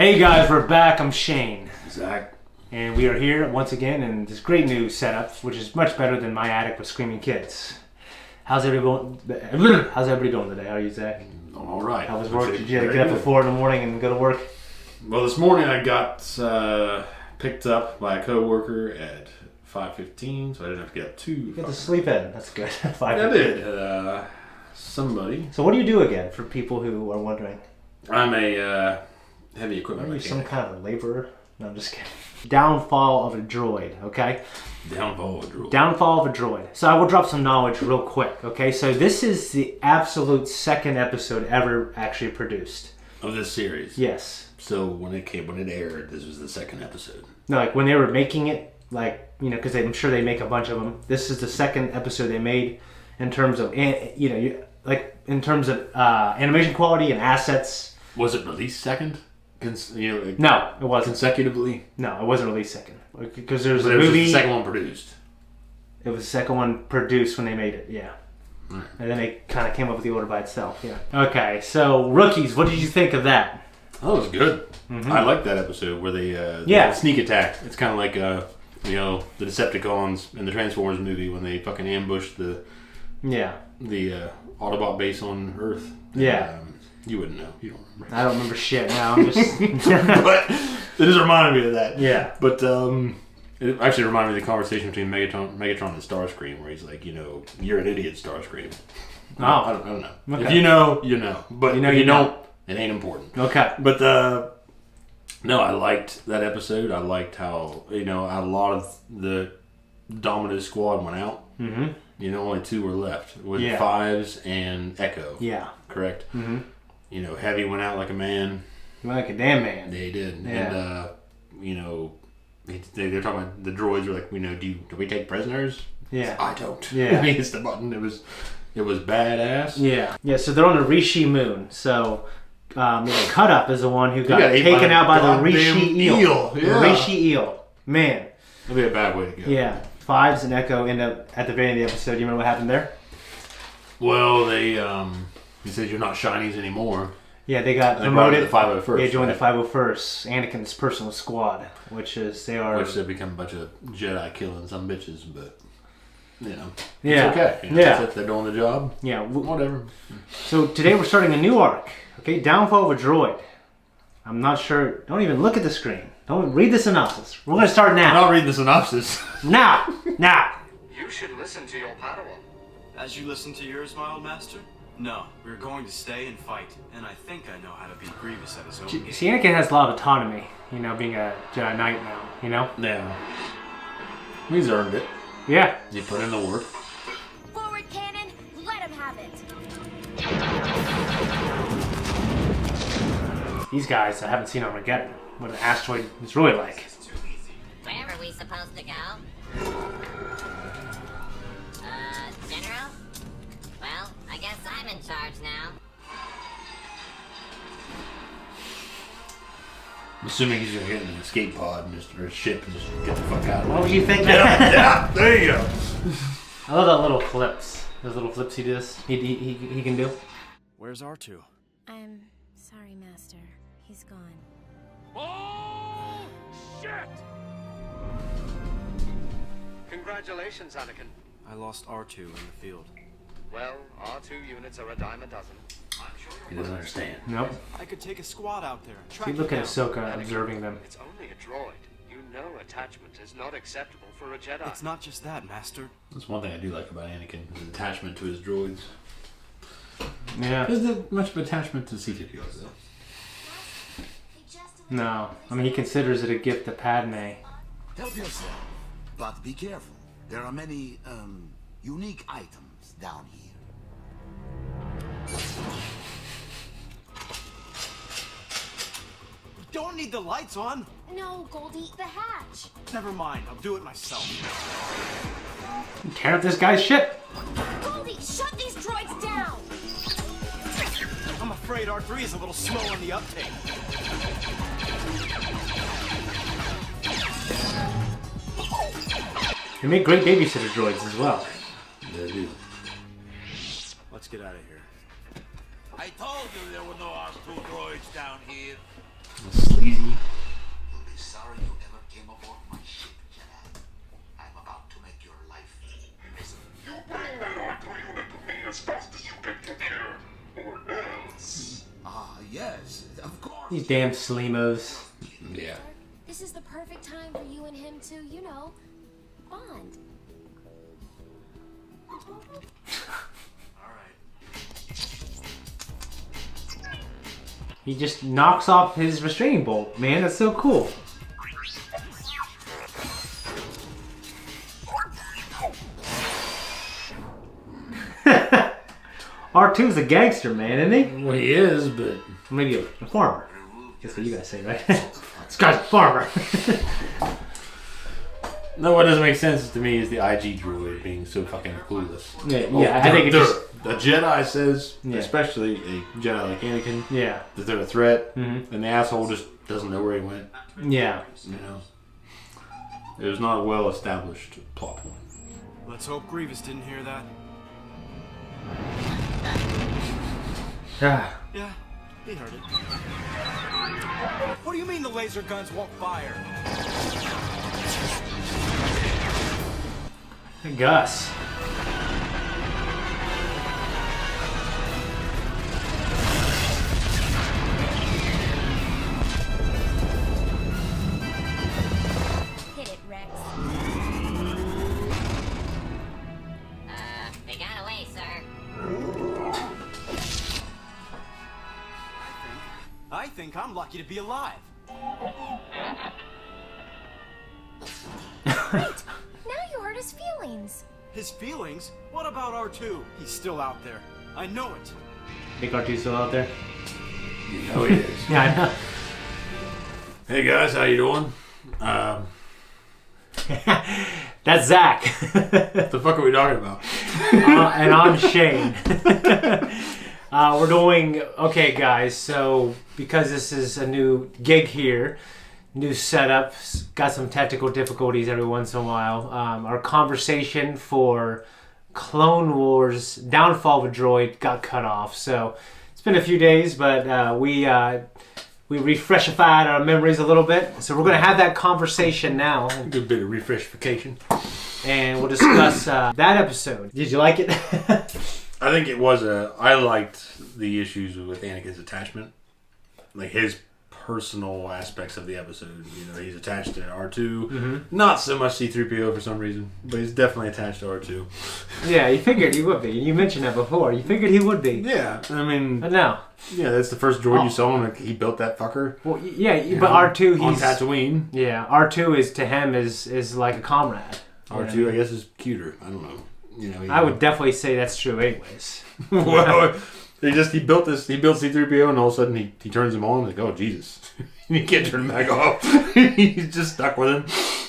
Hey guys, we're back. I'm Shane. Zakk. And we are here once again in this great new setup, which is much better than my attic with screaming kids. How's everybody doing today? How are you, Zakk? All right. How was work? Did you get up at 4 in the morning and go to work? Well, this morning I got picked up by a coworker at 5:15, so I didn't have to get up too. You got to sleep in. That's good. 5:15. I did. Somebody. So what do you do again, for people who are wondering? I'm a heavy equipment Are you mechanic. some kind of laborer? No, I'm just kidding. Downfall of a droid, okay? Downfall of a droid. Downfall of a droid. So I will drop some knowledge real quick, okay? So this is the absolute second episode ever actually produced. Of this series. Yes. So when it aired, this was the second episode. No, like when they were making it, like, you know, because I'm sure they make a bunch of them. This is the second episode they made in terms of, you know, like in terms of animation quality and assets. Was it released second? No, it wasn't. Consecutively? No, it wasn't released second. Because there's a It was movie. the second one produced. It was the second one produced when they made it, yeah. Right. And then they kind of came up with the order by itself, yeah. Okay, so Rookies, what did you think of that? Oh, it was good. Mm-hmm. I like that episode where they sneak attack. It's kind of like you know, the Decepticons in the Transformers movie when they fucking ambushed the Autobot base on Earth. Yeah. You wouldn't know. You don't remember. I don't remember shit now. I'm just. But it just reminded me of that. Yeah. But it actually reminded me of the conversation between Megatron and Starscream, where he's like, you know, you're an idiot, Starscream. Oh. I don't know. Okay. If you know, you know. But you know, if you you don't, it ain't important. Okay. But no, I liked that episode. I liked how, you know, a lot of the Dominus squad went out. Mm-hmm. You know, only two were left with Yeah. Fives and Echo. Yeah. Correct. Mm-hmm. You know, Heavy went out like a man. Like a damn man. They did. Yeah. And you know, they're talking about the droids were like, you know, do we take prisoners? Yeah. I don't. Yeah. He hits the button. It was badass. Yeah. Yeah. So they're on the Rishi moon. So. Cut Up is the one who got ate taken by out by the goddamn Rishi eel. Yeah. The Rishi eel. Man. That'd be a bad way to go. Yeah. Fives and Echo end up at the very end of the episode. You remember what happened there? Well, they he said you're not shinies anymore. Yeah, they got They brought in promoted. the 501st. They joined right? the 501st, Anakin's personal squad, which is they are. Which they become a bunch of Jedi killing some bitches, but you know, Yeah. it's okay. You know, Yeah. that's it. They're doing the job. Yeah. Whatever. So today we're starting a new arc. Okay, Downfall of a Droid. I'm not sure. Don't even look at the screen. Don't read the synopsis. We're going to start now. I'll read the synopsis. Now. You should listen to your Padawan. As you listen to yours, my old master? No, we're going to stay and fight, and I think I know how to beat Grievous at his own game. See, Anakin has a lot of autonomy. You know, being a Jedi Knight now. You know. Yeah. He's earned it. Yeah. He put in the work. Forward cannon, let him have it. These guys I haven't seen Armageddon. What an asteroid is really like. Where are we supposed to go? General? Well, I guess I'm in charge now. I'm assuming he's gonna get in an escape pod and or a ship and just get the fuck out of What it. would you think? Yeah, there you go. I love that little flips. Those little flips he does. He can do. Where's R2? I'm sorry, Master. He's gone. Oh, shit! Congratulations, Anakin. I lost R2 in the field. Well, R2 units are a dime a dozen. I'm sure He doesn't understand. Nope. I could take a squad out there and track See, look him at down. Ahsoka observing them. It's only a droid. You know attachment is not acceptable for a Jedi. It's not just that, Master. That's one thing I do like about Anakin, his attachment to his droids. Yeah. There's not much of attachment to C-3PO though. No. I mean, he considers it a gift to Padme. Help yourself, but be careful. There are many, unique items down here. Don't need the lights on. No, Goldie, the hatch. Never mind, I'll do it myself. Tear up this guy's ship. Goldie, shut these droids down. I'm afraid R3 is a little slow on the uptake. They make great babysitter droids as well. They do. Let's get out of here. I told you there were no R2 droids down here. Sleazy These damn Slimos. Yeah. This is the perfect time for you and him to, you know, bond. He just knocks off his restraining bolt, man. That's so cool. R2's a gangster, man, isn't he? Well, he is, but Maybe a farmer. That's what you guys say, right? This guy's a farmer. no, what doesn't make sense to me is the IG droid being so fucking clueless. Yeah, I think it just... The Jedi says, Yeah. especially a Jedi like Anakin, Yeah. that they're a threat, and the asshole just doesn't know where he went. Yeah. You know, it was not a well-established plot point. Let's hope Grievous didn't hear that. Ah. Yeah, he heard it. What do you mean the laser guns won't fire? Gus. Hit it, Rex. They got away, sir. I think I'm lucky to be alive. Right. Now you hurt his feelings. His feelings? What about R2? He's still out there. I know it. Think R2's still out there? You know he is. Yeah, I know. Hey guys, how you doing? That's Zakk. What the fuck are we talking about? And I'm Shane. We're doing... Okay, guys, so because this is a new gig here, new setup, got some technical difficulties every once in a while. Our conversation for Clone Wars Downfall of a Droid got cut off, so it's been a few days, but we refreshified our memories a little bit. So we're going to have that conversation now. A good bit of refreshification. And we'll discuss that episode. Did you like it? I think it was I liked the issues with Anakin's attachment. Like his personal aspects of the episode. You know, he's attached to R2. Not so much C-3PO for some reason, but he's definitely attached to R2. Yeah, you figured he would be. You mentioned that before. You figured he would be. Yeah, I mean... But no. Yeah, that's the first droid you saw him. Like, he built that fucker. Well, yeah, but R2, on he's... Tatooine. Yeah, R2 is, to him, is like a comrade. R2, I guess, is cuter. I don't know. You know, I would definitely say that's true anyways. Well, he built C-3PO, and all of a sudden he turns him on, like, oh, Jesus. You can't turn him back off. He's just stuck with him.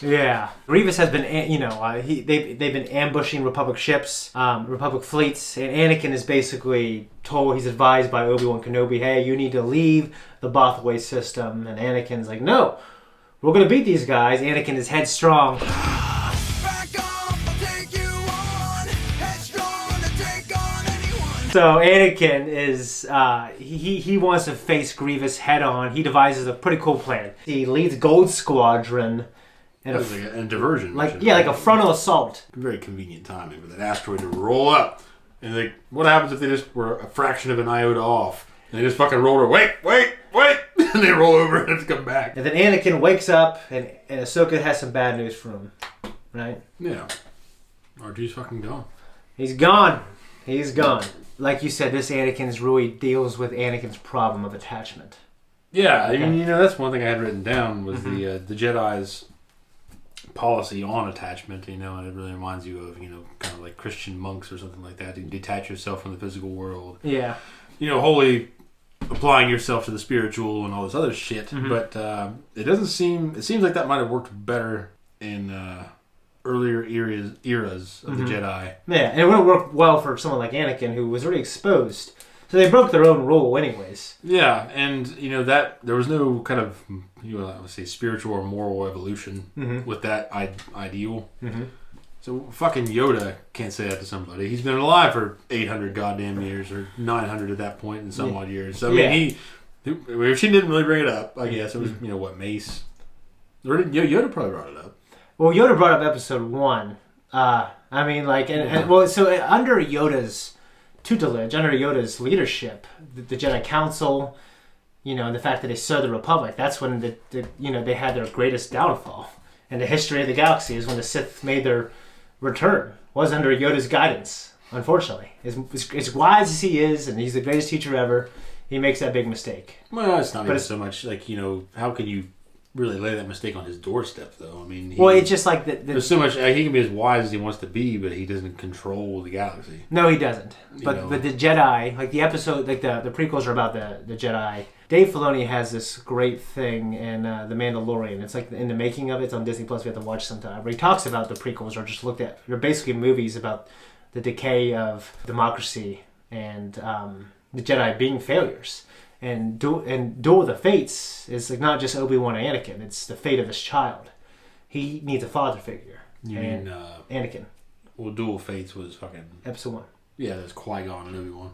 Yeah. Grievous has been, they've been ambushing Republic ships, Republic fleets, and Anakin is basically told, he's advised by Obi-Wan Kenobi, hey, you need to leave the Bothway system. And Anakin's like, no, we're going to beat these guys. Anakin is headstrong. So Anakin is, he wants to face Grievous head on. He devises a pretty cool plan. He leads Gold Squadron in a diversion. like a frontal assault. Very convenient timing for that asteroid to roll up. And like, what happens if they just were a fraction of an iota off? And they just fucking roll over, wait! And they roll over and it's come back. And then Anakin wakes up and Ahsoka has some bad news for him. Right? Yeah. R2's fucking gone. He's gone. He's gone. Like you said, this Anakin's really deals with Anakin's problem of attachment. Yeah, I mean, you know, that's one thing I had written down was the Jedi's policy on attachment, you know, and it really reminds you of, you know, kind of like Christian monks or something like that. You detach yourself from the physical world. Yeah. You know, wholly applying yourself to the spiritual and all this other shit. But it seems like that might have worked better in earlier eras of the Jedi. Yeah, and it wouldn't work well for someone like Anakin who was already exposed. So they broke their own rule anyways. Yeah, and you know that there was no kind of, you know, I would say spiritual or moral evolution with that ideal. So fucking Yoda can't say that to somebody. He's been alive for 800 goddamn years or 900 at that point in some odd years. So I mean, she didn't really bring it up. I guess it was Mace. Yoda probably brought it up. Well, Yoda brought up episode 1. I mean, like, so under Yoda's tutelage, under Yoda's leadership, the Jedi Council You know, and the fact that they served the Republic, that's when they had their greatest downfall. And the history of the galaxy is when the Sith made their return. Was under Yoda's guidance, unfortunately. As wise as he is, and he's the greatest teacher ever, he makes that big mistake. Well, it's not even so much like, you know, how can you really lay that mistake on his doorstep, though? I mean, it's just like there's so much. He can be as wise as he wants to be, but he doesn't control the galaxy. No, he doesn't. But the Jedi, like the episode, like the prequels are about the Jedi. Dave Filoni has this great thing in The Mandalorian. It's like in the making of it. It's on Disney Plus. We have to watch sometime. Where he talks about the prequels are just looked at. They're basically movies about the decay of democracy and the Jedi being failures. And Duel of the Fates is like not just Obi-Wan and Anakin. It's the fate of this child. He needs a father figure. You mean Anakin? Well, Duel of Fates was fucking Episode 1. Yeah, that's Qui-Gon and Obi-Wan.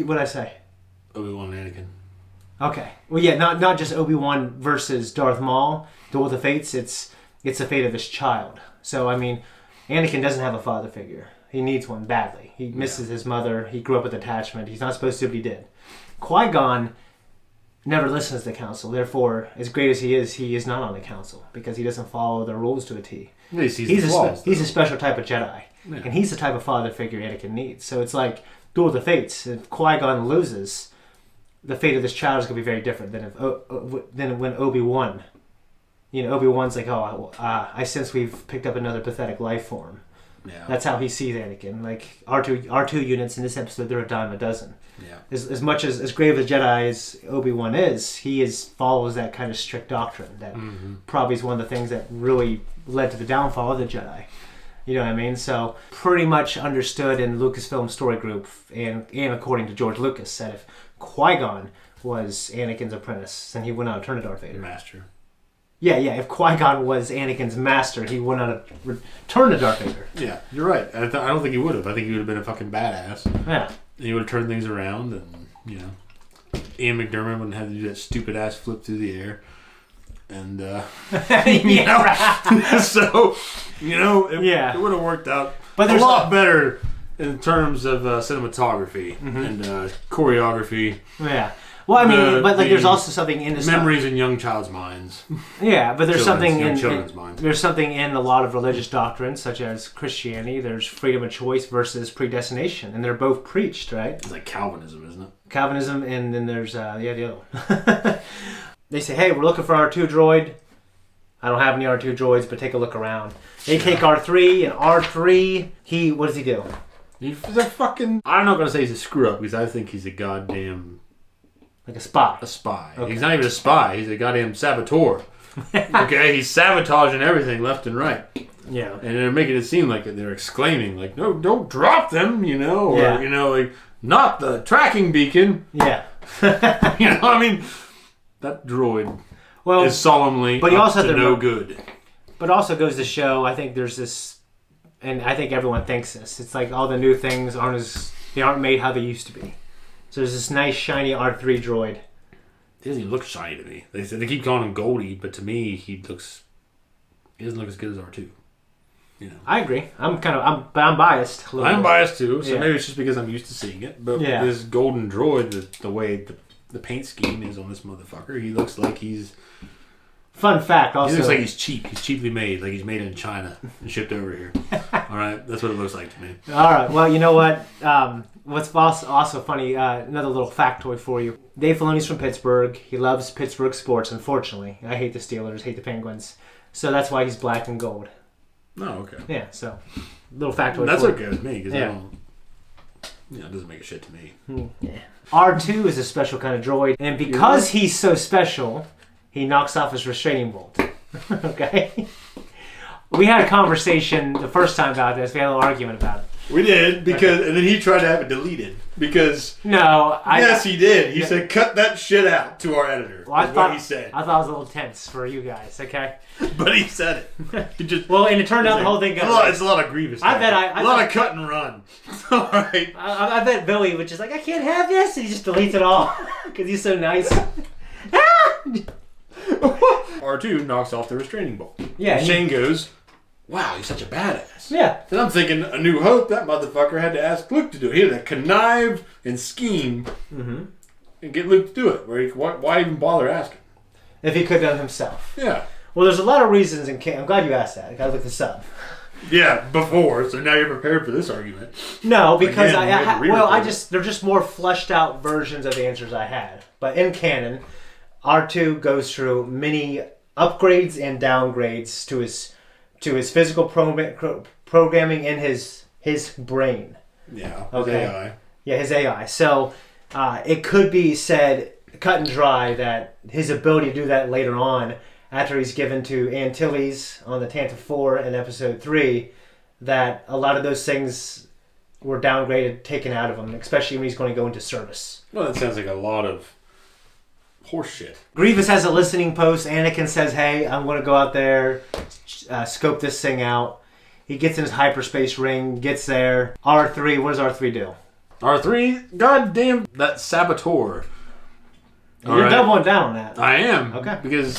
What'd I say? Obi-Wan and Anakin. Okay. Well, yeah, not just Obi-Wan versus Darth Maul. Duel of the Fates. It's the fate of this child. So I mean, Anakin doesn't have a father figure. He needs one badly. He misses his mother. He grew up with attachment. He's not supposed to, but he did. Qui-Gon never listens to the council. Therefore, as great as he is not on the council because he doesn't follow the rules to a T. He's a special type of Jedi. Yeah. And he's the type of father figure Anakin needs. So it's like Duel of the Fates. If Qui-Gon loses, the fate of this child is going to be very different than when Obi-Wan. You know, Obi-Wan's like, I sense we've picked up another pathetic life form. Yeah. That's how he sees Anakin. Like R2 units in this episode, they're a dime a dozen. Yeah. As much as great of a Jedi as Obi-Wan is, he follows that kind of strict doctrine. That probably is one of the things that really led to the downfall of the Jedi. You know what I mean? So pretty much understood in Lucasfilm Story Group and according to George Lucas that if Qui-Gon was Anakin's apprentice, then he would not have turned to Darth Vader. Master. Yeah. If Qui-Gon was Anakin's master, he would not have turned to Darth Vader. Yeah, you're right. I don't think he would have. I think he would have been a fucking badass. Yeah. And he would have turned things around, and, you know, Ian McDermott wouldn't have to do that stupid ass flip through the air. And, you know, so, you know, it would have worked out a lot better in terms of cinematography and choreography. Yeah. Well, I mean, but like, there's also something in this memories in young child's minds. Yeah, but there's something in children's minds. There's something in a lot of religious doctrines, such as Christianity. There's freedom of choice versus predestination, and they're both preached, right? It's like Calvinism, isn't it? Calvinism, and then there's the other one. They say, "Hey, we're looking for R2 droid." I don't have any R2 droids, but take a look around. They take R3, and R3, what does he do? He's a fucking... I'm not going to say he's a screw-up, because I think he's a goddamn... Like a spy. A spy. Okay. He's not even a spy. He's a goddamn saboteur. Okay? He's sabotaging everything left and right. Yeah. And they're making it seem like they're exclaiming, like, no, don't drop them, you know? Or, you know, like, not the tracking beacon. Yeah. You know, I mean, that droid is solemnly but he also up to no good. But also goes to show, I think there's this, and I think everyone thinks this, it's like all the new things they aren't made how they used to be. So there's this nice shiny R3 droid. He doesn't even look shiny to me. They keep calling him Goldie, but to me he doesn't look as good as R2. You know. I agree. I'm biased. I'm biased too, so maybe it's just because I'm used to seeing it. But this golden droid, the way the paint scheme is on this motherfucker, he looks like he's... Fun fact also... He looks like he's cheap. He's cheaply made, like he's made in China and shipped over here. Alright, that's what it looks like to me. Alright, well, you know what? What's also funny, another little factoid for you. Dave Filoni's from Pittsburgh. He loves Pittsburgh sports, unfortunately. I hate the Steelers, hate the Penguins. So that's why he's black and gold. Oh, okay. Yeah, so little factoid. That's okay with me, because I don't... You know, it doesn't make a shit to me. Yeah. R2 is a special kind of droid, and because he's so special, he knocks off his restraining bolt. Okay? We had a conversation the first time about this. We had a little argument about it. We did, because and then he tried to have it deleted. Because... Yes, he did. He said, cut that shit out to our editor. Well, what he said. I thought it was a little tense for you guys, okay? But he said it. And it turned out the whole thing got... It's a lot of grievous stuff. A lot of cut and run. All right. I bet Billy was just like, I can't have this, and he just deletes it all. Because he's so nice. R2 knocks off the restraining bolt. Yeah. And Shane goes, wow, he's such a badass. Yeah. And I'm thinking, A New Hope, that motherfucker had to ask Luke to do it. He had to connive and scheme and get Luke to do it. Why even bother asking? If he could have done it himself. Yeah. Well, there's a lot of reasons in Canon. I'm glad you asked that. I gotta look this up. Yeah, before, so now you're prepared for this argument. No, because Again, they're just more fleshed out versions of the answers I had. But in canon, R2 goes through many upgrades and downgrades to his physical programming in his brain. Yeah. Okay. His AI. Yeah, his AI. So it could be said cut and dry that his ability to do that later on, after he's given to Antilles on the Tantive 4 in episode 3, that a lot of those things were downgraded, taken out of him, especially when he's going to go into service. Well, that sounds like a lot of horse shit. Grievous has a listening post. Anakin says, hey, I'm going to go out there, scope this thing out. He gets in his hyperspace ring, gets there. R3, what does R3 do? R3, goddamn, that saboteur. You're doubling down on that. I am. Okay. Because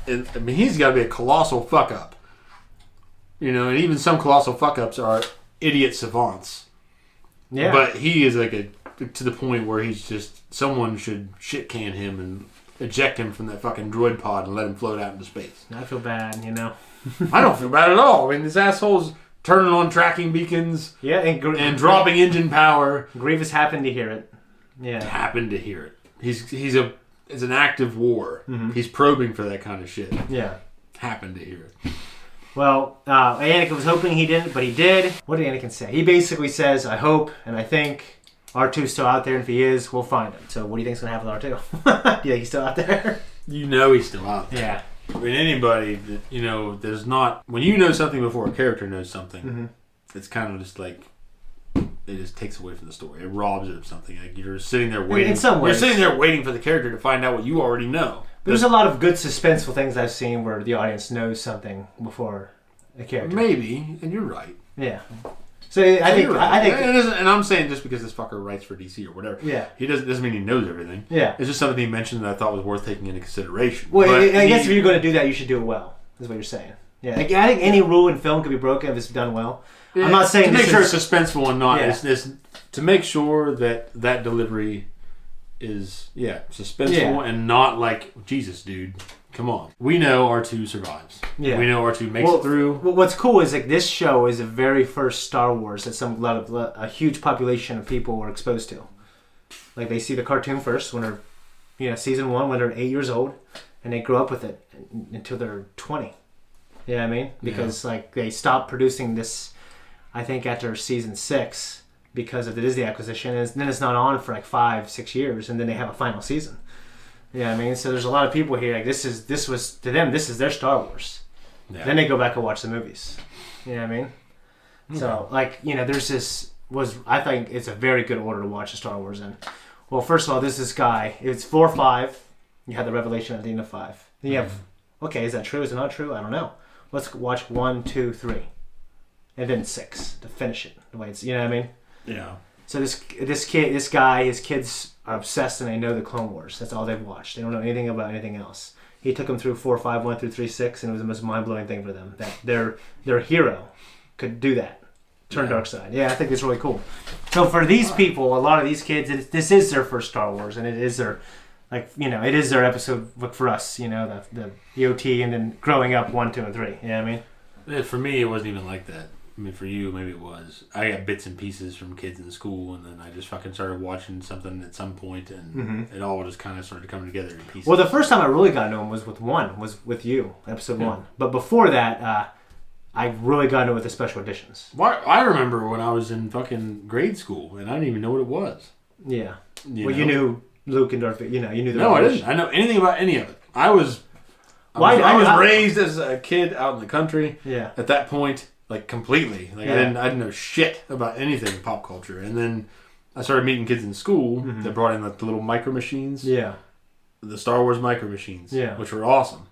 he's got to be a colossal fuck up. You know, and even some colossal fuck ups are idiot savants. Yeah. But he is like to the point where he's just, someone should shit can him and eject him from that fucking droid pod and let him float out into space. I feel bad, you know. I don't feel bad at all. I mean, this asshole's turning on tracking beacons. Yeah, and dropping engine power. Grievous happened to hear it. Yeah. Happened to hear it. It's an active war. Mm-hmm. He's probing for that kind of shit. Yeah. Happened to hear it. Well, Anakin was hoping he didn't, but he did. What did Anakin say? He basically says, I hope and I think R2's still out there, and if he is, we'll find him. So what do you think's going to happen with R2? Do you think he's still out there? You know he's still out there. Yeah. I mean, anybody that, you know, there's not... When you know something before a character knows something, it's kind of just like... It just takes away from the story. It robs it of something. Like you're sitting there waiting. In some ways. You're sitting there waiting for the character to find out what you already know. But there's a lot of good suspenseful things I've seen where the audience knows something before a character. Maybe, and you're right. Yeah. So I think, and I'm saying just because this fucker writes for DC or whatever. Yeah. He doesn't mean he knows everything. Yeah. It's just something he mentioned that I thought was worth taking into consideration. Well, I guess if you're going to do that, you should do it well. Is what you're saying. Yeah. I think any rule in film can be broken if it's done well. Yeah, I'm not saying to make sure it's suspenseful and not. Yeah. It's to make sure that delivery is suspenseful and not like Jesus, dude. Come on. We know R2 survives. Yeah. We know R2 makes it through. Well, what's cool is like this show is the very first Star Wars that a huge population of people were exposed to. Like they see the cartoon first when they're, season 1 when they're 8 years old, and they grow up with it until they're 20. You know what I mean? Because like they stopped producing this, I think after season 6 because of the Disney acquisition, and then it's not on for like 5-6 years, and then they have a final season. You know what I mean? So there's a lot of people here like this was to them, this is their Star Wars. Yeah. Then they go back and watch the movies. You know what I mean? So like, there's this I think it's a very good order to watch the Star Wars in. Well, first of all, there's this guy. It's 4-5. You had the revelation at the end of 5. Then you have, okay, is that true? Is it not true? I don't know. Let's watch 1, 2, 3, and then 6 to finish it. The way it's, you know what I mean? Yeah. So this guy, his kids are obsessed and they know the Clone Wars. That's all they've watched. They don't know anything about anything else. He took them through 4, 5, 1 through 3, 6, and it was the most mind-blowing thing for them that their hero could do that. Turn dark side. Yeah, I think it's really cool. So for these people, a lot of these kids, this is their first Star Wars, and it is their, it is their episode. Look for us, the EOT, and then growing up 1, 2, and 3. You know what I mean? Yeah, for me, it wasn't even like that. I mean, for you, maybe it was. I got bits and pieces from kids in school, and then I just fucking started watching something at some point, and it all just kind of started coming together in pieces. Well, the first time I really got into him was with you, episode 1. But before that, I really got into it with the special editions. I remember when I was in fucking grade school, and I didn't even know what it was. Yeah. You knew Luke and Darth Vader. You knew the No, I didn't. I know anything about any of it. I was raised as a kid out in the country. Yeah. At that point, like completely. Like I didn't know shit about anything in pop culture. And then I started meeting kids in school that brought in like the little micro machines. Yeah. The Star Wars micro machines. Yeah. Which were awesome.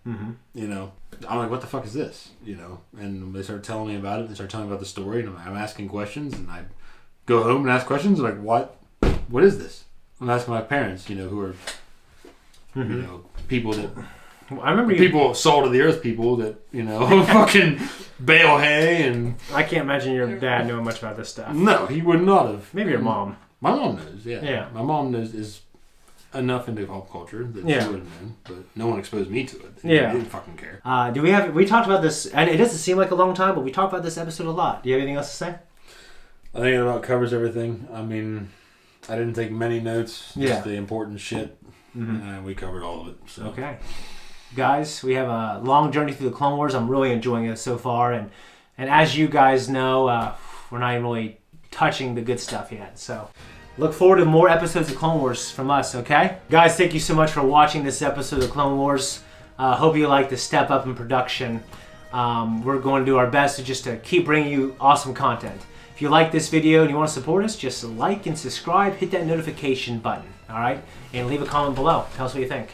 I'm like, what the fuck is this? And they started telling me about it. They started telling me about the story, and I'm asking questions, and I go home and ask questions like, what is this? I'm asking my parents, who are people that I remember people salt of the earth people that fucking bale hay, and I can't imagine your dad knowing much about this stuff. No, he would not have. Maybe your mom. My mom knows. Yeah. My mom is enough into pop culture that Yeah. she would have known, but no one exposed me to it. Yeah. I didn't fucking care. We talked about this, and it doesn't seem like a long time, but we talked about this episode a lot. Do you have anything else to say? I think it about covers everything. I mean, I didn't take many notes, just the important shit, and we covered all of it. So. Okay. Guys, we have a long journey through the Clone Wars. I'm really enjoying it so far, and as you guys know, we're not even really touching the good stuff yet, so look forward to more episodes of Clone Wars from us, okay? Guys, thank you so much for watching this episode of Clone Wars. Hope you like the step up in production. We're going to do our best to keep bringing you awesome content. If you like this video and you want to support us, just like and subscribe, hit that notification button, all right? And leave a comment below. Tell us what you think.